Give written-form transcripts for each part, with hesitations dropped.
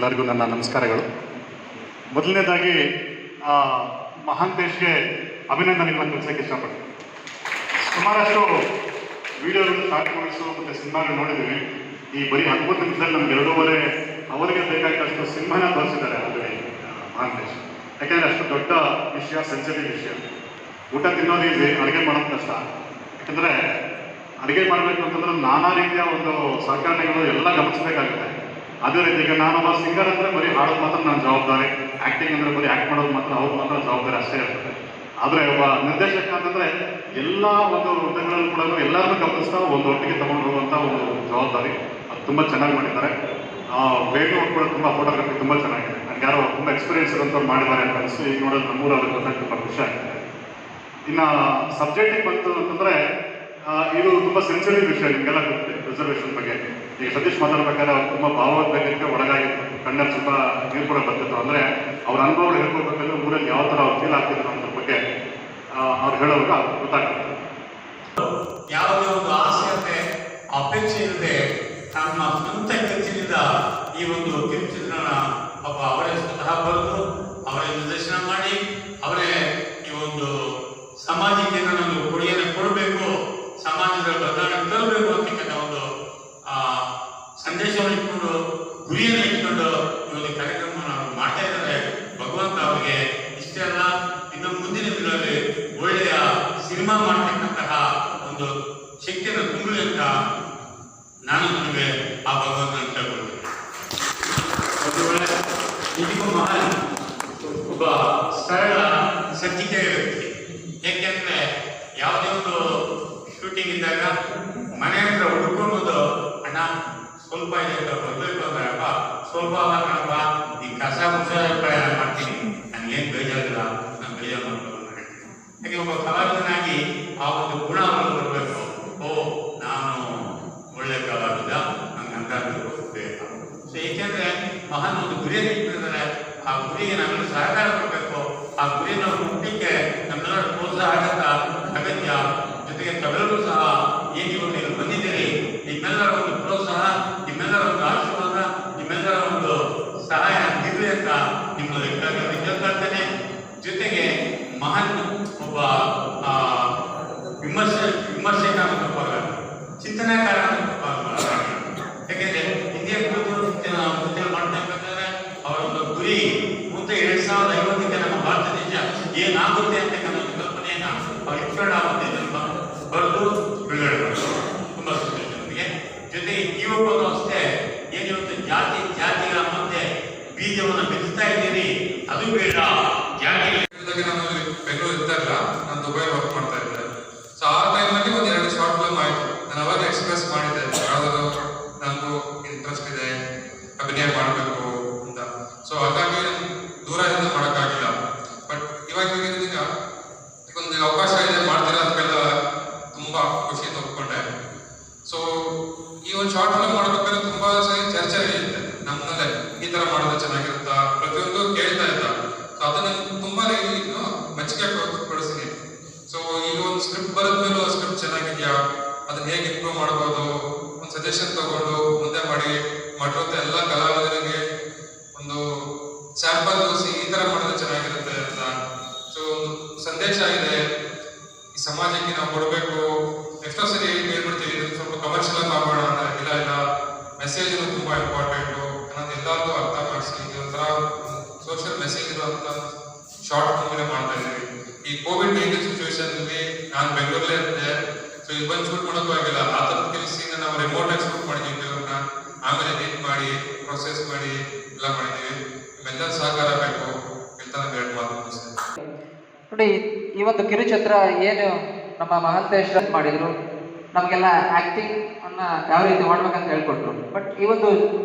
ಎಲ್ಲರಿಗೂ ನನ್ನ ನಮಸ್ಕಾರಗಳು. ಮೊದಲನೇದಾಗಿ ಮಹಾಂತೇಶ್ಗೆ ಅಭಿನಂದನೆಗಳನ್ನು ತಿಳಿಸೋಕ್ಕೆ ಇಷ್ಟಪಡ್ತೀನಿ. ಸುಮಾರಷ್ಟು ವಿಡಿಯೋಗಳು, ಶಾರ್ಟ್ ಮೂವೀಸು ಮತ್ತು ಸಿನಿಮಾಗಳು ನೋಡಿದ್ದೀವಿ. ಈ ಬರೀ 10 ನಿಮಿಷದಲ್ಲಿ ನಮ್ಗೆ 2.5 ಅವರಿಗೆ ಬೇಕಾಗಿದ್ದಷ್ಟು ಸಿನಿಮಾನ ತೋರಿಸಿದ್ದಾರೆ ಆಲ್ರೆಡಿ ಮಹಾಂತೇಶ್. ಯಾಕೆಂದರೆ ಅಷ್ಟು ದೊಡ್ಡ ವಿಷಯ, ಸೆನ್ಸಿಟಿವ್ ವಿಷಯ. ಊಟ ತಿನ್ನೋದು ಈಸಿ, ಅಡುಗೆ ಮಾಡೋದು ಕಷ್ಟ. ಯಾಕೆಂದರೆ ಅಡುಗೆ ಮಾಡಬೇಕು ಅಂತಂದ್ರೆ ನಾನಾ ರೀತಿಯ ಒಂದು ಸಹಕರಣೆಗಳು ಎಲ್ಲ ಗಮನಿಸಬೇಕಾಗುತ್ತೆ. ಅದೇ ರೀತಿ ಈಗ ನಾನೊಬ್ಬ ಸಿಂಗರ್ ಅಂದರೆ ಬರೀ ಹಾಡೋದು ಮಾತ್ರ ನನ್ನ ಜವಾಬ್ದಾರಿ, ಆ್ಯಕ್ಟಿಂಗ್ ಅಂದರೆ ಬರೀ ಆ್ಯಕ್ಟ್ ಮಾಡೋದು ಮಾತ್ರ ಅವ್ರು ಮಾತ್ರ ಜವಾಬ್ದಾರಿ ಅಷ್ಟೇ ಇರ್ತದೆ. ಆದರೆ ಒಬ್ಬ ನಿರ್ದೇಶಕ ಅಂತಂದರೆ ಎಲ್ಲ ಒಂದು ಹುದ್ದೆಗಳಲ್ಲೂ ಕೂಡ ಎಲ್ಲರನ್ನೂ ಗಮನಿಸ್ತಾ ಒಂದು ಒಟ್ಟಿಗೆ ತೊಗೊಂಡು ಹೋಗುವಂಥ ಒಂದು ಜವಾಬ್ದಾರಿ. ಅದು ತುಂಬ ಚೆನ್ನಾಗಿ ಮಾಡಿದ್ದಾರೆ. ಬೇಗ ಕೂಡ ತುಂಬ ಫೋಟೋಗ್ರಫಿ ತುಂಬ ಚೆನ್ನಾಗಿದೆ. ನನಗೆ ಯಾರೋ ತುಂಬ ಎಕ್ಸ್ಪೀರಿಯನ್ಸ್ ಇರೋಂಥವ್ರು ಮಾಡಿದ್ದಾರೆ ಅಂತ ಅನಿಸ್ತು. ಈಗ ನೋಡೋದು ನಮ್ಮೂರಲ್ಲಿ ಗೊತ್ತಾಗಿ ತುಂಬ ಖುಷಿ ಆಗ್ತದೆ. ಇನ್ನು ಸಬ್ಜೆಕ್ಟಿಗೆ ಬಂತು ಅಂತಂದರೆ ಇದು ತುಂಬ ಸೆನ್ಸಿಟಿವ್ ವಿಷಯ, ನಿಮಗೆಲ್ಲ ಗೊತ್ತಿದೆ ರಿಸರ್ವೇಷನ್ ಬಗ್ಗೆ. ಈಗ ಸತೀಶ್ ಮಾತಾಡ್ಬೇಕಾದ್ರೆ ಅವ್ರು ತುಂಬ ಭಾವೋದ್ವೇಗಕ್ಕೆ ಒಳಗಾಗಿತ್ತು, ಕಣ್ಣಲ್ಲಿ ಸ್ವಲ್ಪ ನೀರು ಕೂಡ ಬರ್ತಿತ್ತು. ಅಂದರೆ ಅವ್ರ ಅನುಭವಗಳು ಹೇಳ್ಕೊಳ್ಬೇಕಂದ್ರೆ ಊರಲ್ಲಿ ಯಾವ ಥರ ಅವ್ರು ಫೀಲ್ ಆಗ್ತಿದ್ರು ಅನ್ನೋದ್ರ ಬಗ್ಗೆ ಅವ್ರು ಹೇಳೋವಾಗ ಗೊತ್ತಾಗ್ತದೆ. ಯಾವುದೇ ಒಂದು ಆಸೆ ಅಪೇಕ್ಷೆ ಇಲ್ಲದೆ ನಮ್ಮ ಸ್ವಂತ ಖರ್ಚಿನಿಂದ ಈ ಒಂದು ಕಿರುಚಿತ್ರನ ಪಾಪ ಅವರೇ ಸ್ವತಃ ಬರೆದು ಅವರೇ ನಿರ್ದೇಶನ ಮಾಡಿ ಅವರೇ ಈ ಒಂದು ಸಮಾಜಕ್ಕೆ ನನ್ನೊಂದು ಕೊಡುಗೆಯನ್ನು ಕೊಡಬೇಕು, ಸಮಾಜದ ಬದಲಾವಣೆ ತರಬೇಕು ಅಂತಕ್ಕಂಥ ಒಂದು ಸಂದೇಶವನ್ನು ಇಟ್ಕೊಂಡು, ಗುರಿಯನ್ನು ಇಟ್ಕೊಂಡು ಈ ಒಂದು ಕಾರ್ಯಕ್ರಮವನ್ನು ಮಾಡ್ತಾ ಇದ್ದಾರೆ. ಭಗವಂತ ಅವರಿಗೆ ಇಷ್ಟೇ ಅಲ್ಲ, ಇನ್ನು ಮುಂದಿನ ದಿನಗಳಲ್ಲಿ ಒಳ್ಳೆಯ ಸಿನಿಮಾ ಮಾಡ್ತಕ್ಕಂತಹ ಒಂದು ಶಕ್ತಿಯನ್ನು ತುಂಬಲಿ ಅಂತ ನಾನು ನಿಮಗೆ ಆ ಭಗವಂತನ ಕೇಳ್ಕೊಳ್ತೇನೆ. ಒಂದು ವೇಳೆ ನಿಜಕ್ಕೂ ಮಹಾನ್ ಒಬ್ಬ ಸರಳ ಸಜ್ಜಿಕೆಯ ವ್ಯಕ್ತಿ. ಏಕೆಂದರೆ ಯಾವುದೇ ಒಂದು ಶೂಟಿಂಗ್ ಇದ್ದಾಗ ಮನೆ ಹತ್ರ ಹುಡ್ಕೊಂಬೋದು, ಅಣ್ಣ ಸ್ವಲ್ಪ ಇದೆ ಅಂತ ಬರಬೇಕು ಅಂದ್ರೆ, ಅಪ್ಪ ಸ್ವಲ್ಪ ಕಣಪ್ಪ, ಈ ಕಸ ಮುಸ ಪ್ರಯಾಣ ಮಾಡ್ತೀನಿ, ನನಗೇನು ಬೇಜಾರಿಲ್ಲ, ನಾನು ಬೇಜಾರು ಮಾಡ್ಕೊಂಡು ಹೇಳ್ತೀನಿ. ಹಾಗೆ ಒಬ್ಬ ಕಲಾವಿದನಾಗಿ ಆ ಒಂದು ಗುಣ ಅವರಲ್ಲಿ ಬರಬೇಕು. ಓ, ನಾನು ಒಳ್ಳೆ ಕಲಾವಿದ, ನಂಗೆ ಅಂದಾಜು ಬೇಕು. ಸೊ ಏಕೆಂದರೆ ಮಹಾನ್ ಒಂದು ಗುರಿಯನ್ನು ಇಟ್ಟಿದ್ದಾರೆ. ಆ ಗುರಿಗೆ ನಾವೆಲ್ಲ ಸಹಕಾರ ಕೊಡಬೇಕು. ಆ ಗುರಿಯನ್ನು ಮುಟ್ಟಲಿಕ್ಕೆ ನಮ್ಮೆಲ್ಲರ ಪ್ರೋತ್ಸಾಹ ಅಗತ್ಯ. ಜೊತೆಗೆ ತಾವೆಲ್ಲರೂ ಸಹ ಏನು ನೀವು ಬಂದಿದ್ದೀರಿ, ನಿಮ್ಮೆಲ್ಲರ ಒಂದು ಪ್ರೋತ್ಸಾಹ, ನಿಮ್ಮೆಲ್ಲರ ಒಂದು ಆಶೀರ್ವಾದ, ನಿಮ್ಮೆಲ್ಲರ ಒಂದು ಸಹಾಯ ಇರಲಿ ಅಂತ ನಿಮ್ಮಲ್ಲಿ ಕೇಳ್ಕೊಳ್ತೇನೆ. ಜೊತೆಗೆ ಮಹಾನ್ ಒಬ್ಬ ವಿಮರ್ಶೆಕಾರ ತಪ್ಪಾಗ, ಚಿಂತನಾಕಾರ ತಪ್ಪಾಗ. ಯಾಕೆಂದರೆ ಹಿಂದಿಯ ಕುರಿತು ಮಾಡ್ತಾ ಇರ್ಬೇಕಾದ್ರೆ ಅವರ ಒಂದು ಗುರಿ ಮುಂದೆ 2050ಕ್ಕೆ ನಮ್ಮ ಭಾರತ ದೇಶ ಏನಾಗುತ್ತೆ ಅಂತಕ್ಕಂಥ ಒಂದು ಕಲ್ಪನೆಯನ್ನು ಅವ್ರು ಇಟ್ಕೊಂಡು ಆ ಒಂದು ಇದನ್ನು ಬರೆದು ಬಿಡುಗಡೆ ಮಾಡೋದು ತುಂಬ ಸಂತೋಷ. ಜೊತೆಗೆ ಯುವಕರು ಅಷ್ಟೇ, ಏನಿವತ್ತು ಜಾತಿಗಳ ಮಧ್ಯೆ ಬೀಜವನ್ನು ಬಿತ್ತಾ ಇದ್ದೀರಿ, ಅದು ಬೇಡ. ನಾನು ಬೆಂಗಳೂರು ಇದ್ದಾಗಲ್ಲ, ನಾನು ದುಬೈ ವರ್ಕ್ ಮಾಡ್ತಾ ಇದ್ದೆ. ಸೊ ಆ ಟೈಮಲ್ಲಿ ಒಂದು 2 ಶಾರ್ಟ್ ಫಿಲ್ಮ್ ಆಯಿತು. ನಾನು ಅವಾಗ ಎಕ್ಸ್ಪ್ರೆಸ್ ಮಾಡಿದ್ದೆ, ಯಾವುದಾದ್ರು ನನಗೂ ಇಂಟ್ರೆಸ್ಟ್ ಇದೆ, ಅಭಿನಯ ಮಾಡಬೇಕು ಅಂತ. ಸೊ ಹಾಗಾಗಿ ದೂರದಿಂದ ಮಾಡೋಕ್ಕಾಗಿಲ್ಲ. ಬಟ್ ಇವಾಗ ಈಗ ಒಂದು ಅವಕಾಶ ಇದೆ, ಮಾಡ್ತೀರಾ ಅಂತೆಲ್ಲ ತುಂಬ ಖುಷಿಯಿಂದ ಒಪ್ಕೊಂಡೆ. ಸೊ ಈ ಒಂದು ಶಾರ್ಟ್ ಫಿಲ್ಮ್ ಮಾಡಬೇಕಾದ್ರೆ ತುಂಬ ಸರಿ ಚರ್ಚೆ ನಡೆಯುತ್ತೆ ನಮ್ಮಲ್ಲೇ, ಈ ಥರ ಮಾಡೋದು ಚೆನ್ನಾಗಿರುತ್ತಾ, ಪ್ರತಿಯೊಂದು ಕೇಳ್ತಾ ಇದ್ದ. ಸೊ ಅದನ್ನ ತುಂಬಾ ಮೆಚ್ಚುಗೆ ಪಡಿಸ್ತೀನಿ. ಸೊ ಈಗ ಒಂದು ಸ್ಕ್ರಿಪ್ಟ್ ಬರೆದ್ಮೇಲೂ ಆ ಸ್ಕ್ರಿಪ್ಟ್ ಚೆನ್ನಾಗಿದೆಯಾ, ಅದನ್ನ ಹೇಗೆ ಇಂಪ್ರೂವ್ ಮಾಡ್ಬೋದು, ಒಂದು ಸಜೆಷನ್ ತಗೊಂಡು ಮುಂದೆ ಮಾಡಿರುತ್ತೆ. ಎಲ್ಲ ಕಲಾವಿದರಿಗೆ ಒಂದು ಸ್ಯಾಂಪಲ್ ತೋರಿಸಿ ಈ ಥರ ಮಾಡಿದ್ರೆ ಚೆನ್ನಾಗಿರುತ್ತೆ ಅಂತ. ಸೊ ಒಂದು ಸಂದೇಶ ಇದೆ, ಈ ಸಮಾಜಕ್ಕೆ ನಾವು ಕೊಡಬೇಕು. ಎಷ್ಟೋ ಸರಿ ಹೇಳ್ಬಿಡ್ತೀವಿ ಇದು ಸ್ವಲ್ಪ ಕಮರ್ಷಿಯಲ್ ಮಾಡೋಣ ಅಂತ. ಇಲ್ಲ, ಮೆಸೇಜ್ ತುಂಬ ಇಂಪಾರ್ಟೆಂಟು ಅನ್ನೋದು ಎಲ್ಲರಿಗೂ ಅರ್ಥ ಮಾಡಿಸಿ ಇದೊಂಥರ ಸೋಷಿಯಲ್ ಮೆಸೇಜ್ ಇರುವಂಥ ಶಾರ್ಟ್ ಮೂವಿನೇ ಮಾಡ್ತಾ ಇದ್ದೀವಿ. ಈ ಕೋವಿಡ್-19 ಸಿಚುವೇಶನ್ನಲ್ಲಿ ನಾನು ಬೆಂಗಳೂರಲ್ಲೇ ಇದ್ದೆ. ಸೊ ಇಲ್ಲಿ ಬಂದು ಶೂಟ್ ಮಾಡೋಕ್ಕೂ ಆಗಿಲ್ಲ. ಆ ಥರದ ಕೆಲಸದಿಂದ ನಾವು ರಿಮೋಟಾಗಿ ಶೂಟ್ ಮಾಡಿದ್ದೀವಿ ಕೆಲವನ್ನ, ಆಮೇಲೆ ಎಡಿಟ್ ಮಾಡಿ ಪ್ರೊಸೆಸ್ ಮಾಡಿ ಎಲ್ಲ ಮಾಡಿದ್ದೀವಿ. ನಿಮ್ಮೆಲ್ಲರ ಸಹಕಾರ ಬೇಕು ಅಂತ ನಾನು ಹೇಳಿ ಮಾತು ಮುಗಿಸ್ತೇನೆ. ನೋಡಿ, ಈ ಒಂದು ಕಿರುಚಿತ್ರ ಏನು ನಮ್ಮ ಮಹಾಂತೇಶ್ ಮಾಡಿದ್ರು, ನಮಗೆಲ್ಲ ಆ್ಯಕ್ಟಿಂಗ್ ಅನ್ನ ಯಾವ ರೀತಿ ಮಾಡ್ಬೇಕಂತ ಹೇಳ್ಕೊಟ್ರು. ಬಟ್ ಈ ಒಂದು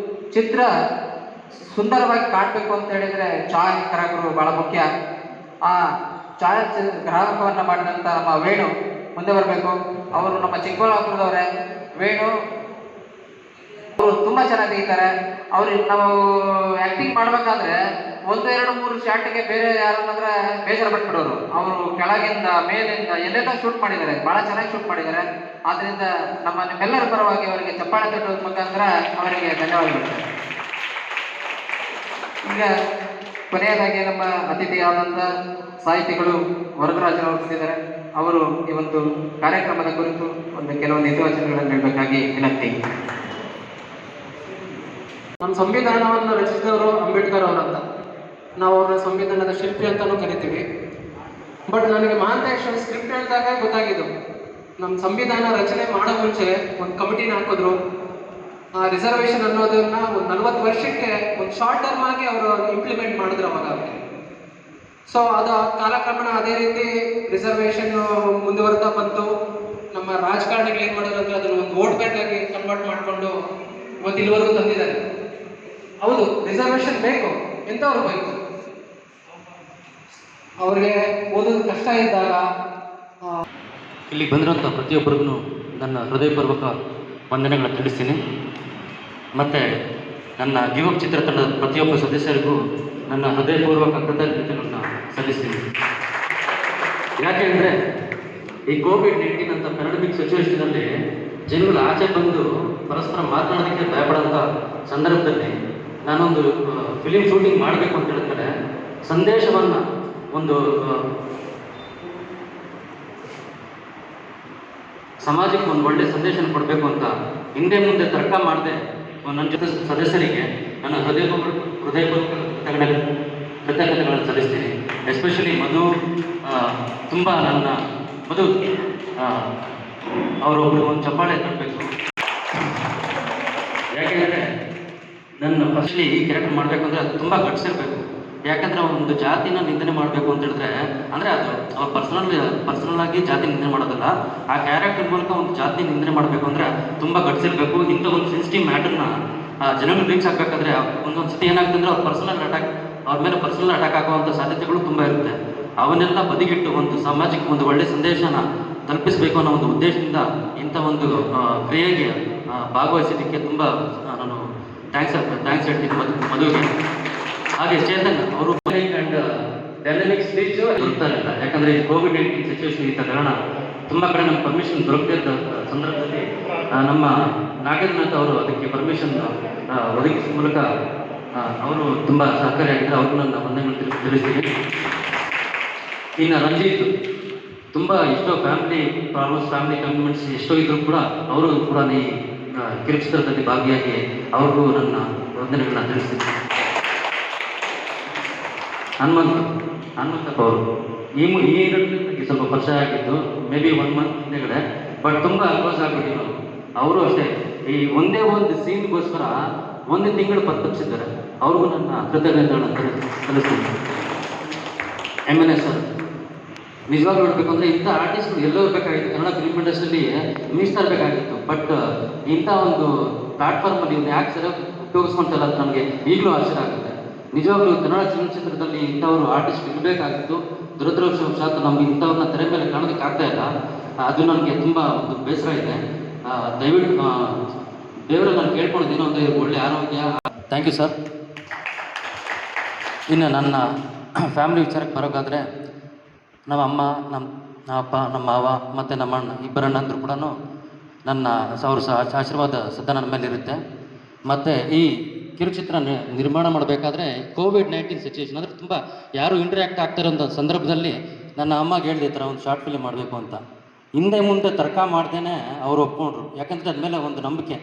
ಚಿತ್ರ ಸುಂದರವಾಗಿ ಕಾಣಬೇಕು ಅಂತ ಹೇಳಿದರೆ ಛಾಯಾಗ್ರಾಹಕರು ಬಹಳ ಮುಖ್ಯ. ಆ ಛಾಯಾಗ್ರಾಹಕವನ್ನು ಮಾಡಿದಂಥ ನಮ್ಮ ವೇಣು ಮುಂದೆ ಬರಬೇಕು. ಅವರು ನಮ್ಮ ಚಿಕ್ಕಬಳ್ಳಾಪುರದವರೇ. ವೇಣು ಅವರು ತುಂಬ ಚೆನ್ನಾಗಿ ತೆಗಿತಾರೆ. ಅವ್ರು ನಾವು ಆ್ಯಕ್ಟಿಂಗ್ ಮಾಡಬೇಕಾದ್ರೆ 1, 2, 3 ಶಾರ್ಟಿಗೆ ಬೇರೆ ಯಾರನ್ನಾದ್ರೆ ಬೇಜಾರು ಪಟ್ಬಿಡೋರು. ಅವರು ಕೆಳಗಿಂದ ಮೇಲಿಂದ ಎಲ್ಲೆಲ್ಲ ಶೂಟ್ ಮಾಡಿದ್ದಾರೆ, ಭಾಳ ಚೆನ್ನಾಗಿ ಶೂಟ್ ಮಾಡಿದ್ದಾರೆ. ಆದ್ದರಿಂದ ನಮ್ಮ ನಿಮ್ಮೆಲ್ಲರ ಪರವಾಗಿ ಅವರಿಗೆ ಚಪ್ಪಾಳೆ ತಟ್ಟುವ ಮುಖಾಂತರ ಅವರಿಗೆ ಧನ್ಯವಾದಗಳು. ಈಗ ಕೊನೆಯದಾಗಿ ನಮ್ಮ ಅತಿಥಿಯಾದಂಥ ಸಾಹಿತಿಗಳು ವರದರಾಜರವರು ಬಂದಿದ್ದಾರೆ. ಅವರು ಈ ಒಂದು ಕಾರ್ಯಕ್ರಮದ ಕುರಿತು ಕೆಲವೊಂದು ಹಿತವಚನಗಳನ್ನು ನೀಡಬೇಕಾಗಿ ವಿನಂತಿ. ನಮ್ಮ ಸಂವಿಧಾನವನ್ನು ರಚಿಸಿದವರು ಅಂಬೇಡ್ಕರ್ ಅವರಂತ. ನಾವು ಅವ್ರನ್ನ ಸಂವಿಧಾನದ ಶಿಲ್ಪಿ ಅಂತಲೂ ಕರಿತೀವಿ. ಬಟ್ ನನಗೆ ಮಹಾಂತೇಶ್ವರ ಸ್ಕ್ರಿಪ್ಟ್ ಹೇಳಿದಾಗ ಗೊತ್ತಾಗಿದ್ದು, ನಮ್ಮ ಸಂವಿಧಾನ ರಚನೆ ಮಾಡೋ ಮುಂಚೆ ಒಂದು ಕಮಿಟಿನ ಹಾಕಿದ್ರು. ರಿಸರ್ವೇಷನ್ ಅನ್ನೋದನ್ನ ಒಂದು 40 ವರ್ಷಕ್ಕೆ ಒಂದು ಶಾರ್ಟ್ ಟರ್ಮ್ ಆಗಿ ಅವರು ಇಂಪ್ಲಿಮೆಂಟ್ ಮಾಡಿದ್ರು ಅವಾಗ ಅವ್ರಿಗೆ. ಸೊ ಅದು ಕಾಲಕ್ರಮಣ ಅದೇ ರೀತಿ ರಿಸರ್ವೇಷನ್ ಮುಂದುವರ್ತಾ ಬಂತು. ನಮ್ಮ ರಾಜಕಾರಣಿಗಳು ಏನು ಮಾಡೋದು ಅಂದರೆ ಅದನ್ನು ಒಂದು ವೋಟ್ ಬ್ಯಾಂಕ್ ಆಗಿ ಕನ್ವರ್ಟ್ ಮಾಡಿಕೊಂಡು ಒಂದು ಇಲ್ಲಿವರೆಗೂ ತಂದಿದ್ದಾರೆ. ಹೌದು, ರಿಸರ್ವೇಷನ್ ಬೇಕು, ಎಂಥವ್ರು ಬೇಕು. ಅವ್ರಿಗೆ ಓದೋದು ಕಷ್ಟ ಇದ್ದಾಗ ಇಲ್ಲಿ ಬಂದಿರೋಂಥ ಪ್ರತಿಯೊಬ್ಬರಿಗೂ ನನ್ನ ಹೃದಯಪೂರ್ವಕ ವಂದನೆಗಳನ್ನು ತಿಳಿಸ್ತೀನಿ. ಮತ್ತು ನನ್ನ ಯುವಕ ಚಿತ್ರತಂಡದ ಪ್ರತಿಯೊಬ್ಬ ಸದಸ್ಯರಿಗೂ ನನ್ನ ಹೃದಯಪೂರ್ವಕ ಕೃತಜ್ಞತೆಗಳನ್ನು ಸಲ್ಲಿಸ್ತೀನಿ. ಯಾಕೆಂದರೆ ಈ ಕೋವಿಡ್-19 ಅಂತ ಪ್ಯಾಂಡಮಿಕ್ ಸಿಚುವೇಷನಲ್ಲಿ ಜನಗಳು ಆಚೆ ಬಂದು ಪರಸ್ಪರ ಮಾತನಾಡೋದಕ್ಕೆ ಭಯಪಡೋಂಥ ಸಂದರ್ಭದಲ್ಲಿ ನಾನೊಂದು ಫಿಲಿಮ್ ಶೂಟಿಂಗ್ ಮಾಡಬೇಕು ಅಂತ ಹೇಳಿದ್ರೆ ಸಂದೇಶವನ್ನು ಒಂದು ಸಮಾಜಕ್ಕೆ ಒಂದು ಒಳ್ಳೆಯ ಸಂದೇಶನ ಕೊಡಬೇಕು ಅಂತ ಹಿಂದೆ ಮುಂದೆ ತರ್ಕ ಮಾಡದೆ ನನ್ನ ಜೊತೆ ಸದಸ್ಯರಿಗೆ ನನ್ನ ಹೃದಯಪೂರ್ವಕ ಕೃತಜ್ಞತೆಗಳನ್ನು ಸಲ್ಲಿಸ್ತೀನಿ. ಎಸ್ಪೆಷಲಿ ಮಧು, ತುಂಬ ನನ್ನ ಮಧು ಅವರೊಬ್ಬರು ಒಂದು ಚಪ್ಪಾಳೆ ತರಬೇಕು. ಯಾಕೆಂದರೆ ನನ್ನ ಫಸ್ಟ್ಲಿ ಈ ಕ್ಯಾರೆಕ್ಟರ್ ಮಾಡಬೇಕು ಅಂದರೆ ಅದು ತುಂಬ ಗಟ್ಸಿರ್ಬೇಕು. ಯಾಕಂದರೆ ಒಂದು ಜಾತಿನ ನಿಂದನೆ ಮಾಡಬೇಕು ಅಂತ ಹೇಳಿದ್ರೆ ಅಂದರೆ ಅದು ಅವ್ರು ಪರ್ಸನಲ್ ಆಗಿ ಜಾತಿ ನಿಂದನೆ ಮಾಡೋದಲ್ಲ, ಆ ಕ್ಯಾರೆಕ್ಟರ್ ಮೂಲಕ ಒಂದು ಜಾತಿ ನಿಂದನೆ ಮಾಡಬೇಕು ಅಂದರೆ ತುಂಬ ಗಟ್ಸಿರ್ಬೇಕು. ಇಂಥ ಒಂದು ಸೆನ್ಸಿಟಿವ್ ಮ್ಯಾಟರ್ನ ಜನಗಳು ರೀಚ್ ಆಗಬೇಕಾದ್ರೆ ಒಂದೊಂದು ಸತಿ ಏನಾಗುತ್ತೆ ಅಂದರೆ ಅವ್ರ ಮೇಲೆ ಪರ್ಸನಲ್ ಅಟ್ಯಾಕ್ ಆಗುವಂಥ ಸಾಧ್ಯತೆಗಳು ತುಂಬ ಇರುತ್ತೆ. ಅವನ್ನೆಲ್ಲ ಬದಿಗಿಟ್ಟು ಒಂದು ಸಮಾಜಕ್ಕೆ ಒಂದು ಒಳ್ಳೆಯ ಸಂದೇಶನ ತಲುಪಿಸಬೇಕು ಅನ್ನೋ ಒಂದು ಉದ್ದೇಶದಿಂದ ಇಂಥ ಒಂದು ಕ್ರಿಯೆಗೆ ಭಾಗವಹಿಸಿದ್ದಕ್ಕೆ ತುಂಬ ನಾನು ಥ್ಯಾಂಕ್ಸ್ ಹೇಳ್ತೀನಿ ಮದುವೆಗೆ. ಹಾಗೆ ಚೇತನ್ ಅವರು ಆ್ಯಂಡ್ ಡೈನಮಿಕ್ ಸ್ಪೀಚ್ ಇರ್ತಾರಿಲ್ಲ. ಯಾಕಂದರೆ ಈ ಕೋವಿಡ್-19 ಸಿಚುವೇಶನ್ ಇದ್ದ ಕಾರಣ ತುಂಬ ಕಡೆ ನಮ್ಮ ಪರ್ಮಿಷನ್ ದೊರಕದಿದ್ದ ಸಂದರ್ಭದಲ್ಲಿ ನಮ್ಮ ನಾಗೇಂದ್ರನಾಥ್ ಅವರು ಅದಕ್ಕೆ ಪರ್ಮಿಷನ್ ಒದಗಿಸುವ ಮೂಲಕ ಅವರು ತುಂಬ ಸಹಕಾರಿಯಾಗಿದ್ದರೆ ಅವ್ರಿಗೂ ನನ್ನ ವಂದನೆಗಳು ತಿಳಿಸ್ತೀನಿ. ಇನ್ನು ರಂಜಿತ್ ತುಂಬ ಎಷ್ಟೋ ಫ್ಯಾಮಿಲಿ ಪ್ರಾಬ್ಲಮ್ಸ್, ಫ್ಯಾಮಿಲಿ ಕಮಿಟ್ಮೆಂಟ್ಸ್ ಎಷ್ಟೋ ಇದ್ದರೂ ಕೂಡ ಅವರು ಕೂಡ ಈ ಕಿರುಚಿತ್ರದಲ್ಲಿ ಭಾಗಿಯಾಗಿ ಅವ್ರಿಗೂ ನನ್ನ ವಂದನೆಗಳನ್ನ ತಿಳಿಸ್ತೀನಿ. ಹನುಮಂತಪ್ಪ ಅವರು ಈ ನನಗೆ ಸ್ವಲ್ಪ ಪರಿಚಯ ಆಗಿದ್ದು ಮೇ ಬಿ 1 ಮಂತ್ ಹಿಂದೆಗಡೆ, ಬಟ್ ತುಂಬ ಕ್ಲೋಸ್ ಆಗಿದ್ದೀವಿ ನಾವು. ಅವರು ಅಷ್ಟೇ ಈ ಒಂದೇ ಒಂದು ಸೀನ್ಗೋಸ್ಕರ 1 ತಿಂಗಳು ತಪ್ಪಿಸಿದ್ದಾರೆ. ಅವ್ರಿಗೂ ನನ್ನ ಕೃತಜ್ಞತೆಗಳನ್ನು ಸಲ್ಲಿಸ್ತೀನಿ. MNS ಸರ್ ನಿಜವಾಗ್ಲೂ ನೋಡಬೇಕು ಅಂದರೆ ಇಂಥ ಆರ್ಟಿಸ್ಟ್ಗಳು ಎಲ್ಲೋ ಇರಬೇಕಾಗಿತ್ತು. ಕನ್ನಡ ಫಿಲ್ಮ್ ಇಂಡಸ್ಟ್ರಿಯಲ್ಲಿ ಮೀಸ್ತಾ ಇರಬೇಕಾಗಿತ್ತು. ಬಟ್ ಇಂಥ ಒಂದು ಪ್ಲಾಟ್ಫಾರ್ಮಲ್ಲಿ ಇವ್ನು ಯಾಕೆ ಸರಿಯಾಗಿ ಉಪಯೋಗಿಸ್ಕೊಳ್ತಾಯಿಲ್ಲ ಅಂತ ನನಗೆ ಈಗಲೂ ಆಶ್ಚರ್ಯ ಆಗುತ್ತೆ. ನಿಜವಾಗ್ಲೂ ಕನ್ನಡ ಚಲನಚಿತ್ರದಲ್ಲಿ ಇಂಥವ್ರು ಆರ್ಟಿಸ್ಟ್ ಇರಬೇಕಾಗಿತ್ತು. ದುರದೃಷ್ಟವಶಾತ್ ನಮ್ಗೆ ಇಂಥವ್ರನ್ನ ತೆರೆ ಮೇಲೆ ಕಾಣೋದಕ್ಕೆ ಆಗ್ತಾ ಇಲ್ಲ. ಅದು ನನಗೆ ತುಂಬ ಒಂದು ಬೇಸರ ಇದೆ. ದಯವಿಟ್ಟು ದೇವರಲ್ಲಿ ನಾನು ಕೇಳ್ಕೊಂಡಿದ್ದೇನೋ ಅಂದರೆ ಒಳ್ಳೆ ಆರೋಗ್ಯ. Thank you sir. ಇನ್ನು ನನ್ನ ಫ್ಯಾಮಿಲಿ ವಿಚಾರಕ್ಕೆ ಬರೋಕ್ಕಾದರೆ ನಮ್ಮ ಅಮ್ಮ, ನಮ್ಮ ಅಪ್ಪ, ನಮ್ಮ ಮಾವ ಮತ್ತು ನಮ್ಮ ಅಣ್ಣ ಇಬ್ಬರಣ್ಣಂದ್ರು ಕೂಡ ನನ್ನ ಅವ್ರ ಆಶೀರ್ವಾದ ಸದಾ ನನ್ನ ಮೇಲೆ ಇರುತ್ತೆ. ಮತ್ತು ಈ ಕಿರುಚಿತ್ರ ನಿರ್ಮಾಣ ಮಾಡಬೇಕಾದ್ರೆ ಕೋವಿಡ್-19 ಸಿಚುವೇಶನ್ ಅಂದರೆ ತುಂಬ ಯಾರು ಇಂಟ್ರ್ಯಾಕ್ಟ್ ಆಗ್ತಿರೋಂಥ ಸಂದರ್ಭದಲ್ಲಿ ನನ್ನ ಅಮ್ಮಗೆ ಹೇಳಿದೆ ಈ ಥರ ಒಂದು ಶಾರ್ಟ್ ಫಿಲ್ಮ್ ಮಾಡಬೇಕು ಅಂತ. ಹಿಂದೆ ಮುಂದೆ ತರ್ಕ ಮಾಡ್ದೇನೆ ಅವರು ಒಪ್ಕೊಂಡ್ರು. ಯಾಕಂದರೆ ಅದ್ಮೇಲೆ ಒಂದು ನಂಬಿಕೆ,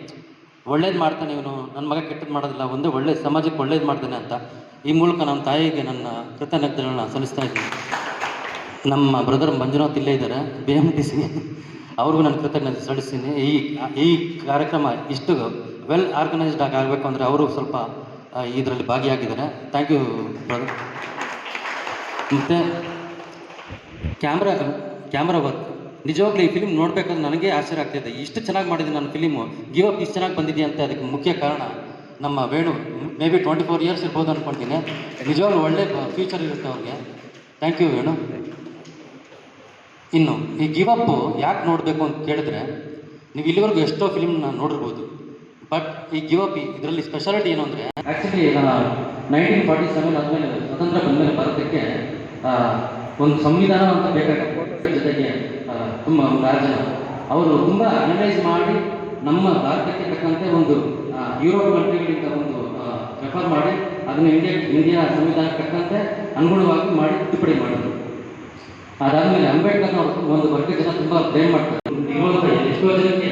ಒಳ್ಳೇದು ಮಾಡ್ತಾನೆ ಇವನು, ನನ್ನ ಮಗ ಕೆಟ್ಟದ್ದು ಮಾಡೋದಿಲ್ಲ, ಒಂದೇ ಒಳ್ಳೆ ಸಮಾಜಕ್ಕೆ ಒಳ್ಳೇದು ಮಾಡ್ತಾನೆ ಅಂತ. ಈ ಮೂಲಕ ನಮ್ಮ ತಾಯಿಗೆ ನನ್ನ ಕೃತಜ್ಞತೆಗಳನ್ನ ಸಲ್ಲಿಸ್ತಾ ಇದ್ದೀನಿ. ನಮ್ಮ ಬ್ರದರ್ ಮಂಜುನಾಥ್ ಇಲ್ಲೇ ಇದ್ದಾರೆ, BMTC, ಅವ್ರಿಗೂ ನಾನು ಕೃತಜ್ಞತೆ ಸಲ್ಲಿಸ್ತೀನಿ. ಈ ಕಾರ್ಯಕ್ರಮ ಇಷ್ಟು ವೆಲ್ ಆರ್ಗನೈಸ್ಡ್ ಆಗಬೇಕು ಅಂದರೆ ಅವರು ಸ್ವಲ್ಪ ಇದರಲ್ಲಿ ಭಾಗಿಯಾಗಿದ್ದಾರೆ. Thank you brother. ಮತ್ತು ಕ್ಯಾಮ್ರಾ ವರ್ಕ್ ನಿಜವಾಗ್ಲೂ ಈ ಫಿಲ್ಮ್ ನೋಡಬೇಕಾದ್ರೆ ನನಗೆ ಆಶ್ಚರ್ಯ ಆಗ್ತಾಯಿದೆ. ಇಷ್ಟು ಚೆನ್ನಾಗಿ ಮಾಡಿದ್ದೀನಿ ನಾನು ಫಿಲಿಮು. ಗಿವ್ ಅಪ್ ಇಷ್ಟು ಚೆನ್ನಾಗಿ ಬಂದಿದೆಯಾ ಅಂತ ಅದಕ್ಕೆ ಮುಖ್ಯ ಕಾರಣ ನಮ್ಮ ವೇಣು. ಮೇ ಬಿ 24 ಇಯರ್ಸ್ ಇರ್ಬೋದು ಅಂದ್ಕೊಳ್ತೀನಿ. ನಿಜವಾಗ್ಲೂ ಒಳ್ಳೆ ಫ್ಯೂಚರ್ ಇರುತ್ತೆ ಅವ್ರಿಗೆ. Thank you Venu. ಇನ್ನು ಈ ಗಿವ್ ಅಪ್ ಯಾಕೆ ನೋಡಬೇಕು ಅಂತ ಕೇಳಿದ್ರೆ, ನೀವು ಇಲ್ಲಿವರೆಗೂ ಎಷ್ಟೋ ಫಿಲ್ಮ್ನ ನೋಡಿರ್ಬೋದು, ಬಟ್ ಈ ಗಿವ್ ಅಪ್ ಇದರಲ್ಲಿ ಸ್ಪೆಷಾಲಿಟಿ ಏನು ಅಂದರೆ, ಆ್ಯಕ್ಚುಲಿ 1947 ಆದಮೇಲೆ ಸ್ವತಂತ್ರ ಬಂದಮೇಲೆ ಭಾರತಕ್ಕೆ ಒಂದು ಸಂವಿಧಾನ ಅಂತ ಬೇಕಾಗುತ್ತೆ. ಜೊತೆಗೆ ತುಂಬ ರಾಜ್ಯ ಅವರು ತುಂಬ ಅನಲೈಸ್ ಮಾಡಿ ನಮ್ಮ ಭಾರತಕ್ಕೆ ತಕ್ಕಂತೆ ಒಂದು ಯುರೋಪ್ ಕಂಟ್ರಿಗಳಿಂದ ಒಂದು ರೆಫರ್ ಮಾಡಿ ಅದನ್ನು ಇಂಡಿಯಾ ಸಂವಿಧಾನ ತಕ್ಕಂತೆ ಅನುಗುಣವಾಗಿ ಮಾಡಿ ತಿದ್ದುಪಡಿ ಮಾಡಿದ್ರು. ಅದಾದಮೇಲೆ ಅಂಬೇಡ್ಕರ್ ಅವರು ಒಂದು ವರ್ಗ ಜನ ತುಂಬ ಬ್ಲೇಮ್ ಮಾಡ್ತಾರೆ. ಇರುವಂಥ ಎಷ್ಟೋ ಜನಕ್ಕೆ